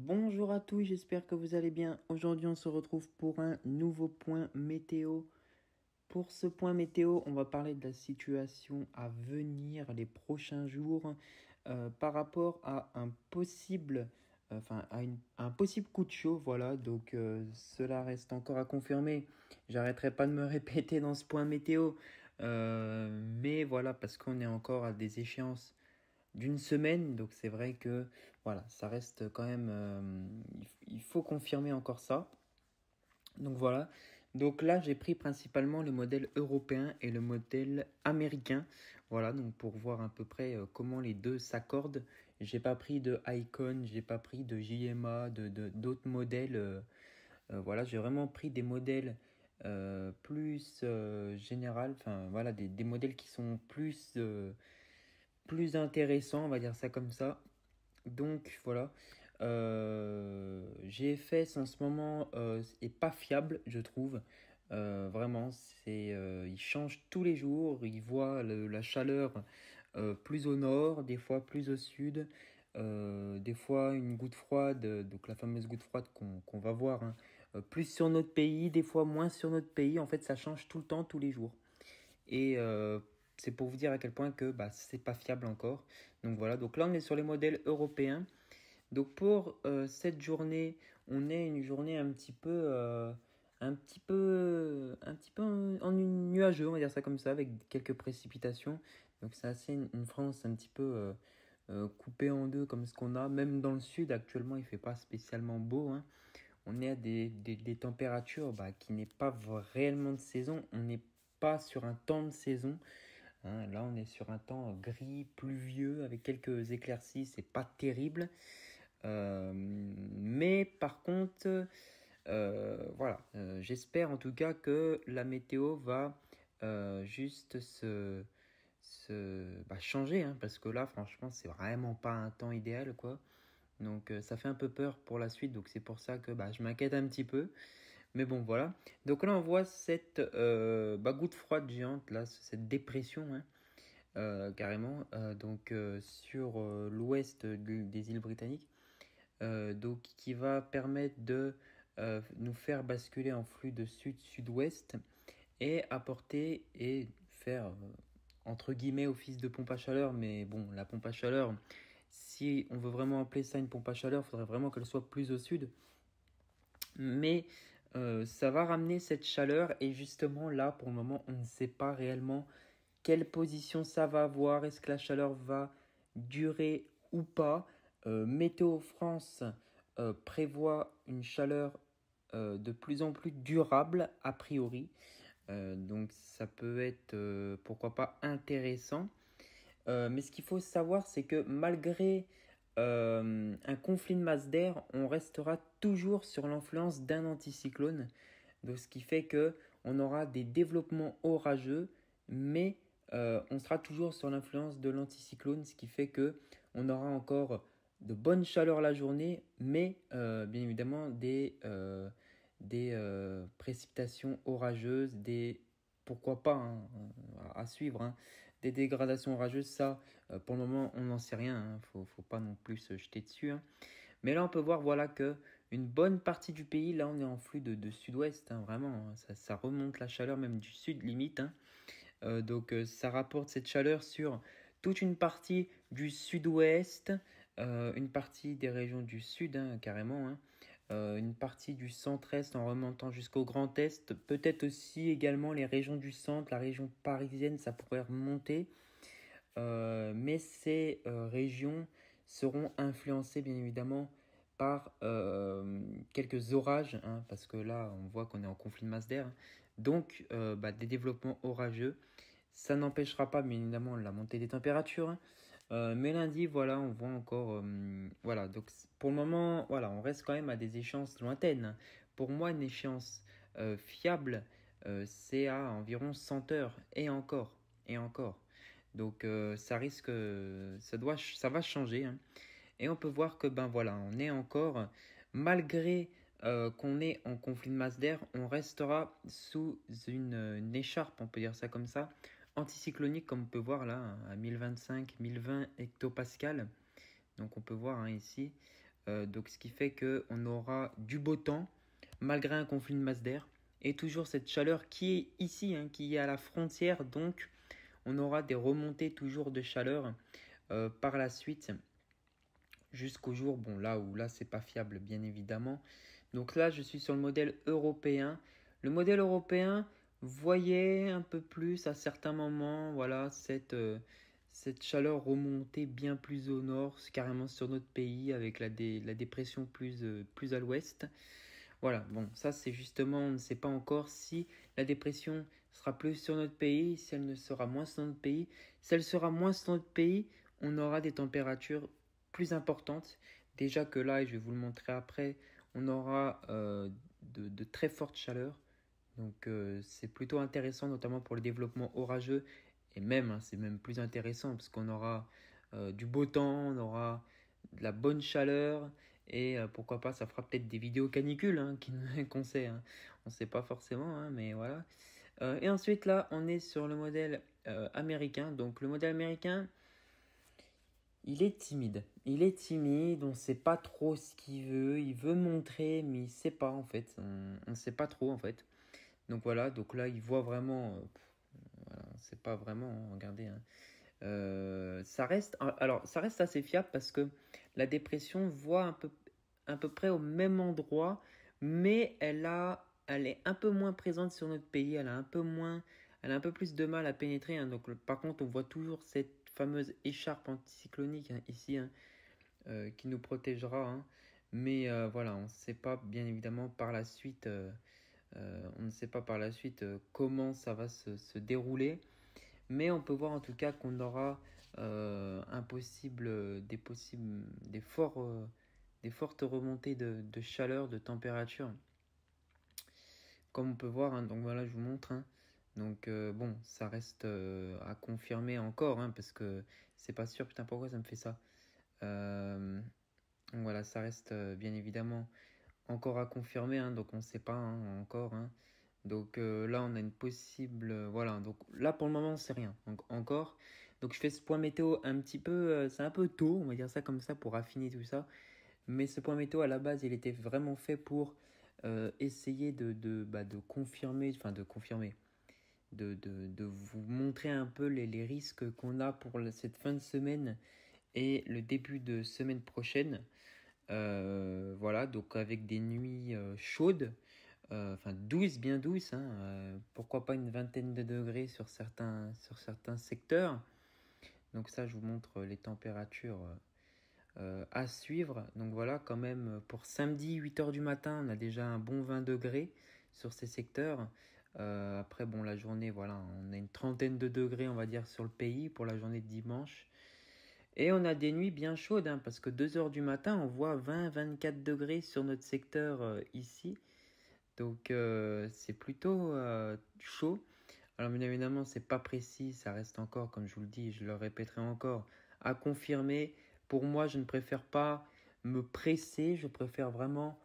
Bonjour à tous, j'espère que vous allez bien. Aujourd'hui, on se retrouve pour un nouveau point météo. Pour ce point météo, on va parler de la situation à venir les prochains jours par rapport à un possible coup de chaud. Voilà, donc cela reste encore à confirmer. J'arrêterai pas de me répéter dans ce point météo, mais voilà, parce qu'on est encore à des échéances d'une semaine, donc c'est vrai que voilà, ça reste quand même, il faut confirmer encore ça. Donc voilà, donc là j'ai pris principalement le modèle européen et le modèle américain, voilà, donc pour voir à peu près comment les deux s'accordent. J'ai pas pris de Icon, j'ai pas pris de JMA, d'autres modèles, voilà, j'ai vraiment pris des modèles plus général, enfin voilà, des modèles qui sont plus intéressants, on va dire ça comme ça. Donc voilà, GFS en ce moment est pas fiable, je trouve. Vraiment, il change tous les jours. Il voit la chaleur plus au nord, des fois plus au sud, des fois une goutte froide, donc la fameuse goutte froide qu'on va voir, hein, plus sur notre pays, des fois moins sur notre pays. En fait, ça change tout le temps, tous les jours. Et c'est pour vous dire à quel point que bah, c'est pas fiable encore. Donc voilà, donc là on est sur les modèles européens. Donc pour cette journée, on est une journée un petit peu nuageux, on va dire ça comme ça, avec quelques précipitations. Donc c'est assez une France un petit peu coupée en deux comme ce qu'on a. Même dans le sud actuellement, il fait pas spécialement beau, hein. On est à des températures bah, qui n'est pas réellement de saison. On n'est pas sur un temps de saison, hein. Là, on est sur un temps gris, pluvieux, avec quelques éclaircies. C'est pas terrible. Mais par contre, voilà, j'espère en tout cas que la météo va juste changer, hein, parce que là, franchement, c'est vraiment pas un temps idéal, quoi. Donc ça fait un peu peur pour la suite, donc c'est pour ça que bah, je m'inquiète un petit peu. Mais bon, voilà. Donc là, on voit cette goutte froide géante, là, cette dépression, hein, carrément, sur l'ouest des îles britanniques. Donc qui va permettre de nous faire basculer en flux de sud-sud-ouest et apporter et faire entre guillemets office de pompe à chaleur. Mais bon, la pompe à chaleur, si on veut vraiment appeler ça une pompe à chaleur, il faudrait vraiment qu'elle soit plus au sud. Mais ça va ramener cette chaleur et justement là, pour le moment, on ne sait pas réellement quelle position ça va avoir. Est-ce que la chaleur va durer ou pas? Météo France prévoit une chaleur de plus en plus durable a priori. Donc ça peut être pourquoi pas intéressant. Mais ce qu'il faut savoir, c'est que malgré un conflit de masse d'air, on restera toujours sur l'influence d'un anticyclone. Donc, ce qui fait que on aura des développements orageux, mais on sera toujours sur l'influence de l'anticyclone, ce qui fait que on aura encore de bonnes chaleurs la journée, mais bien évidemment des précipitations orageuses, pourquoi pas, hein, à suivre, hein, des dégradations orageuses. Ça, pour le moment, on n'en sait rien, hein, faut pas non plus se jeter dessus, hein. Mais là, on peut voir voilà, que une bonne partie du pays, là, on est en flux de sud-ouest, hein, vraiment, hein, ça remonte la chaleur même du sud limite, hein. Ça rapporte cette chaleur sur toute une partie du sud-ouest, une partie des régions du sud, hein, carrément, hein, une partie du centre-est en remontant jusqu'au Grand Est, peut-être aussi également les régions du centre, la région parisienne, ça pourrait remonter. Mais ces régions seront influencées bien évidemment par quelques orages, hein, parce que là on voit qu'on est en conflit de masse d'air, hein. Donc des développements orageux. Ça n'empêchera pas bien évidemment la montée des températures, hein. Mais lundi, voilà, on voit encore, voilà, donc pour le moment, voilà, on reste quand même à des échéances lointaines. Pour moi, une échéance fiable, c'est à environ 100 heures, et encore, et encore. Donc ça risque, ça va changer, hein. Et on peut voir que ben voilà, on est encore, malgré qu'on est en conflit de masse d'air, on restera sous une écharpe, on peut dire ça comme ça, anticyclonique, comme on peut voir là, à 1025, 1020 hectopascales. Donc on peut voir, hein, ici. Donc ce qui fait qu'on aura du beau temps malgré un conflit de masse d'air et toujours cette chaleur qui est ici, hein, qui est à la frontière. Donc on aura des remontées toujours de chaleur par la suite jusqu'au jour, bon là où là c'est pas fiable bien évidemment. Donc là je suis sur le modèle européen. Le modèle européen voyait un peu plus à certains moments, voilà, cette chaleur remonter bien plus au nord, carrément sur notre pays avec la dépression plus à l'ouest. Voilà, bon, ça c'est justement, on ne sait pas encore si la dépression sera plus sur notre pays, si elle ne sera moins sur notre pays. Si elle sera moins sur notre pays, on aura des températures plus importantes. Déjà que là, et je vais vous le montrer après, on aura de très fortes chaleurs. Donc c'est plutôt intéressant, notamment pour le développement orageux. Et même, hein, c'est même plus intéressant parce qu'on aura du beau temps, on aura de la bonne chaleur. Et pourquoi pas, ça fera peut-être des vidéos canicules hein, qu'on sait. Hein. On ne sait pas forcément, hein, mais voilà. Et ensuite, là, on est sur le modèle américain. Donc le modèle américain, il est timide. Il est timide, on ne sait pas trop ce qu'il veut. Il veut montrer, mais il ne sait pas en fait. On ne sait pas trop en fait. Donc voilà, donc là, il voit vraiment. Voilà, c'est pas vraiment, hein, regardez. Hein. Ça reste assez fiable parce que la dépression voit à peu près au même endroit, mais elle est un peu moins présente sur notre pays. Elle a un peu plus de mal à pénétrer. Hein. Donc, par contre, on voit toujours cette fameuse écharpe anticyclonique hein, ici, hein, qui nous protégera. Hein. Mais voilà, on ne sait pas bien évidemment par la suite. On ne sait pas par la suite comment ça va se dérouler, mais on peut voir en tout cas qu'on aura des fortes remontées de chaleur, de température, comme on peut voir. Hein, donc voilà, je vous montre. Hein. Donc bon, ça reste à confirmer encore, hein, parce que c'est pas sûr. Putain, pourquoi ça me fait ça donc voilà, ça reste bien évidemment encore à confirmer, hein, donc on ne sait pas hein, encore. Hein. Donc là, on a une possible. Voilà, donc là pour le moment, c'est rien encore. Donc je fais ce point météo un petit peu. C'est un peu tôt, on va dire ça comme ça, pour affiner tout ça. Mais ce point météo, à la base, il était vraiment fait pour essayer de confirmer. Enfin, de confirmer. De vous montrer un peu les risques qu'on a pour cette fin de semaine et le début de semaine prochaine. Voilà, donc avec des nuits chaudes, enfin douces, bien douces, hein, pourquoi pas une vingtaine de degrés sur certains secteurs. Donc ça, je vous montre les températures à suivre. Donc voilà, quand même, pour samedi, 8h du matin, on a déjà un bon 20 degrés sur ces secteurs. Après, bon, la journée, voilà, on a une trentaine de degrés, on va dire, sur le pays pour la journée de dimanche. Et on a des nuits bien chaudes, hein, parce que 2h du matin, on voit 20-24 degrés sur notre secteur ici. Donc c'est plutôt chaud. Alors bien évidemment, c'est pas précis, ça reste encore, comme je vous le dis, je le répéterai encore, à confirmer. Pour moi, je ne préfère pas me presser, je préfère vraiment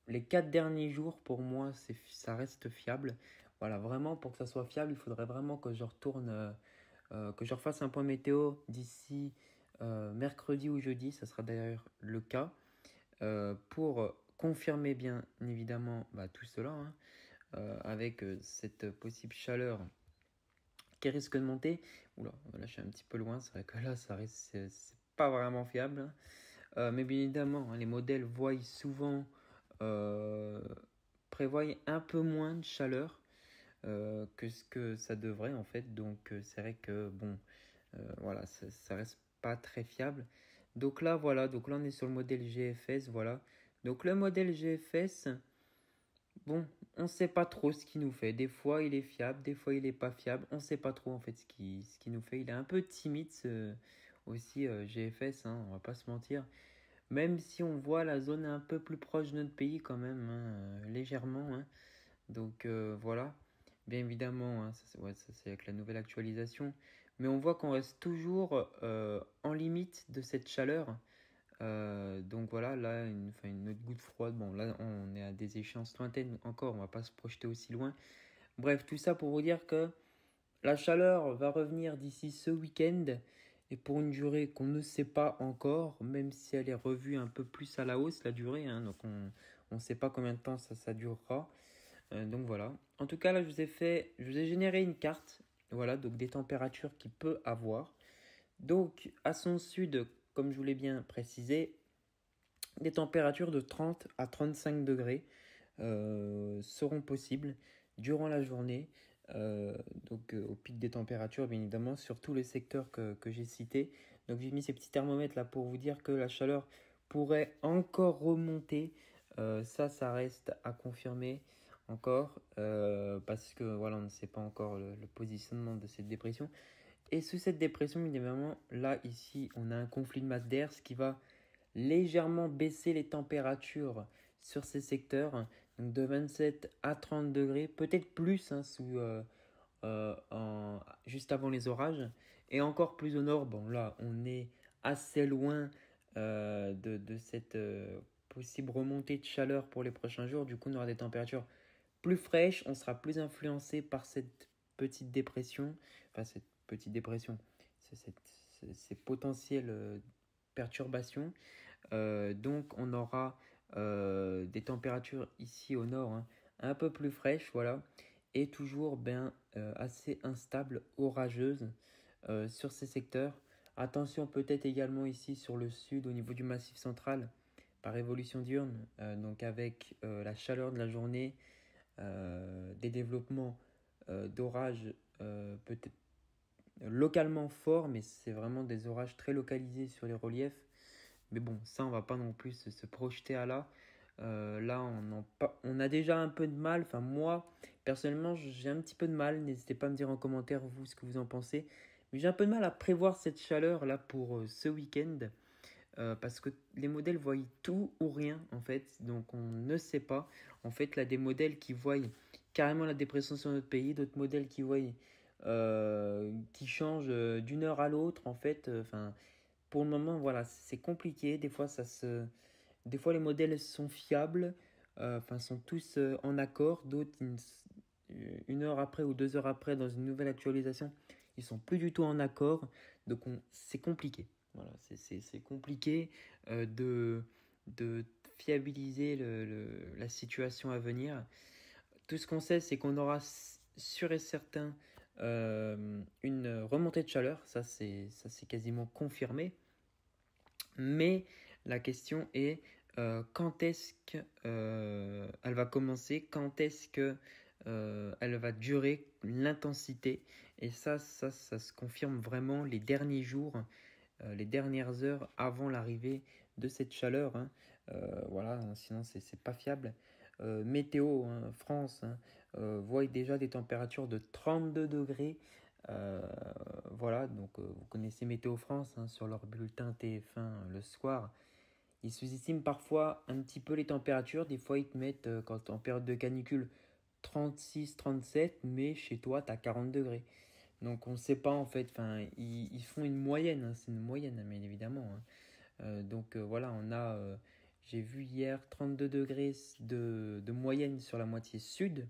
les 4 derniers jours, pour moi, ça reste fiable. Voilà, vraiment, pour que ça soit fiable, il faudrait vraiment que je retourne que je refasse un point météo d'ici mercredi ou jeudi, ça sera d'ailleurs le cas, pour confirmer bien évidemment tout cela, hein, avec cette possible chaleur qui risque de monter. Oula, là je suis un petit peu loin, c'est vrai que là ça risque, c'est pas vraiment fiable. Hein. Mais bien évidemment, hein, les modèles voient souvent, prévoient un peu moins de chaleur que ce que ça devrait en fait. Donc c'est vrai que bon, voilà, ça reste pas très fiable. Donc là, voilà, donc là on est sur le modèle GFS, voilà. Donc le modèle GFS, bon, on sait pas trop ce qu'il nous fait. Des fois il est fiable, des fois il est pas fiable. On sait pas trop en fait ce qui nous fait. Il est un peu timide aussi GFS, hein, on va pas se mentir. Même si on voit la zone un peu plus proche de notre pays quand même, hein, légèrement. Hein. Donc voilà, bien évidemment, hein, ça c'est avec la nouvelle actualisation. Mais on voit qu'on reste toujours en limite de cette chaleur. Donc voilà, là, une autre goutte froide. Bon, là, on est à des échéances lointaines encore, on va pas se projeter aussi loin. Bref, tout ça pour vous dire que la chaleur va revenir d'ici ce week-end. et pour une durée qu'on ne sait pas encore, même si elle est revue un peu plus à la hausse, la durée, hein, donc on ne sait pas combien de temps ça durera. Donc voilà. En tout cas, là, je vous ai généré une carte, voilà, donc des températures qu'il peut avoir. Donc, à son sud, comme je vous l'ai bien précisé, des températures de 30 à 35 degrés seront possibles durant la journée. Au pic des températures, bien évidemment, sur tous les secteurs que j'ai cités. Donc, j'ai mis ces petits thermomètres là pour vous dire que la chaleur pourrait encore remonter. Ça reste à confirmer encore parce que voilà, on ne sait pas encore le positionnement de cette dépression. Et sous cette dépression, bien évidemment, là, ici, on a un conflit de masse d'air, ce qui va légèrement baisser les températures sur ces secteurs, donc de 27 à 30 degrés, peut-être plus hein, juste avant les orages. Et encore plus au nord, bon là on est assez loin de cette possible remontée de chaleur pour les prochains jours. Du coup on aura des températures plus fraîches, on sera plus influencé par cette petite dépression, enfin cette petite dépression, ces potentielles perturbations. Donc on aura des températures ici au nord hein, un peu plus fraîches, voilà, et toujours assez instables, orageuses sur ces secteurs. Attention peut-être également ici sur le sud au niveau du massif central par évolution diurne, donc avec la chaleur de la journée, des développements d'orages peut-être localement forts, mais c'est vraiment des orages très localisés sur les reliefs. Mais bon, ça, on va pas non plus se projeter à là. Là, on a déjà un peu de mal. Enfin, moi, personnellement, j'ai un petit peu de mal. N'hésitez pas à me dire en commentaire, vous, ce que vous en pensez. Mais j'ai un peu de mal à prévoir cette chaleur-là pour ce week-end. Parce que les modèles voient tout ou rien, en fait. Donc, on ne sait pas. En fait, là, des modèles qui voient carrément la dépression sur notre pays. D'autres modèles qui changent d'une heure à l'autre, en fait. Enfin pour le moment, voilà, c'est compliqué. Des fois, les modèles sont fiables, enfin, sont tous en accord. D'autres, une heure après ou 2 heures après, dans une nouvelle actualisation, ils sont plus du tout en accord. Donc, c'est compliqué. Voilà, c'est compliqué de fiabiliser la situation à venir. Tout ce qu'on sait, c'est qu'on aura sûr et certain une remontée de chaleur. Ça, c'est quasiment confirmé. Mais la question est quand est-ce qu'elle va commencer, quand est-ce que elle va durer, l'intensité. Et ça se confirme vraiment les derniers jours, les dernières heures avant l'arrivée de cette chaleur. Hein. Voilà, hein, sinon c'est pas fiable. Météo hein, France hein, voit déjà des températures de 32 degrés. Euh, voilà, donc vous connaissez Météo France hein, sur leur bulletin TF1 le soir. Ils sous-estiment parfois un petit peu les températures. Des fois, ils te mettent, quand en période de canicule, 36, 37, mais chez toi, tu as 40 degrés. Donc, on ne sait pas en fait. Enfin, ils font une moyenne. Hein, c'est une moyenne, hein, bien évidemment. Hein. Voilà, j'ai vu hier 32 degrés de moyenne sur la moitié sud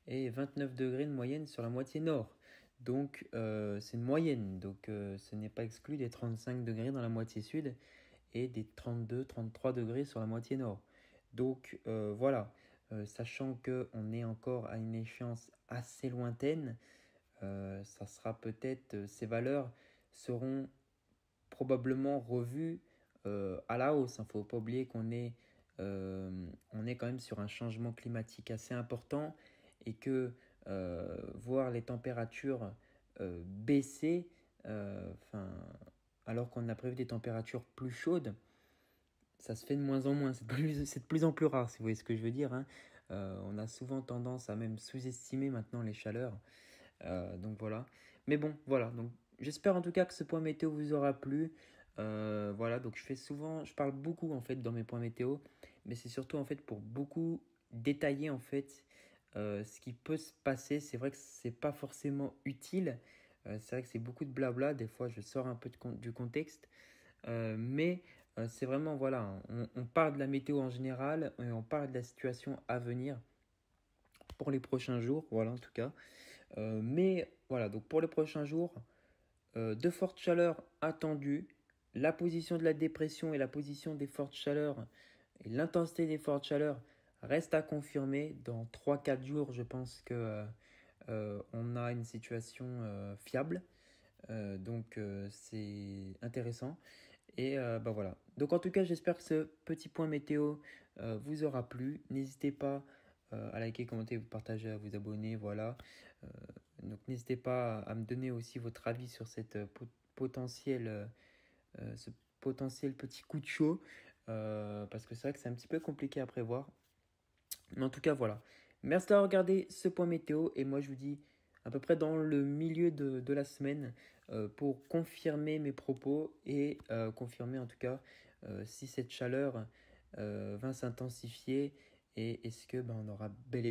et 29 degrés de moyenne sur la moitié nord. Donc c'est une moyenne, donc ce n'est pas exclu des 35 degrés dans la moitié sud et des 32-33 degrés sur la moitié nord. Donc voilà, sachant qu'on est encore à une échéance assez lointaine, ça sera peut-être, ces valeurs seront probablement revues à la hausse. Il ne faut pas oublier on est quand même sur un changement climatique assez important et que voir les températures baisser, alors qu'on a prévu des températures plus chaudes, ça se fait de moins en moins. C'est de plus en plus rare, si vous voyez ce que je veux dire. Hein. On a souvent tendance à même sous-estimer maintenant les chaleurs. Donc voilà. Mais bon, voilà. Donc j'espère en tout cas que ce point météo vous aura plu. Voilà, donc je parle beaucoup en fait dans mes points météo, mais c'est surtout en fait pour beaucoup détailler en fait ce qui peut se passer. C'est vrai que c'est pas forcément utile. C'est vrai que c'est beaucoup de blabla. Des fois, je sors un peu du contexte. Mais c'est vraiment, voilà, on parle de la météo en général et on parle de la situation à venir pour les prochains jours. Voilà, en tout cas. Mais voilà, donc pour les prochains jours, de fortes chaleurs attendues, la position de la dépression et la position des fortes chaleurs et l'intensité des fortes chaleurs reste à confirmer. Dans 3 4 jours, je pense que on a une situation fiable. Donc c'est intéressant. Et bah voilà. Donc en tout cas, j'espère que ce petit point météo vous aura plu. N'hésitez pas à liker, commenter, vous partager, à vous abonner. Voilà. Euh, donc n'hésitez pas à me donner aussi votre avis sur cette potentielle, ce potentiel petit coup de chaud. Parce que c'est vrai que c'est un petit peu compliqué à prévoir. Mais en tout cas, voilà. Merci d'avoir regardé ce point météo. Et moi, je vous dis à peu près dans le milieu de la semaine pour confirmer mes propos et confirmer en tout cas si cette chaleur va s'intensifier et est-ce que on aura bel et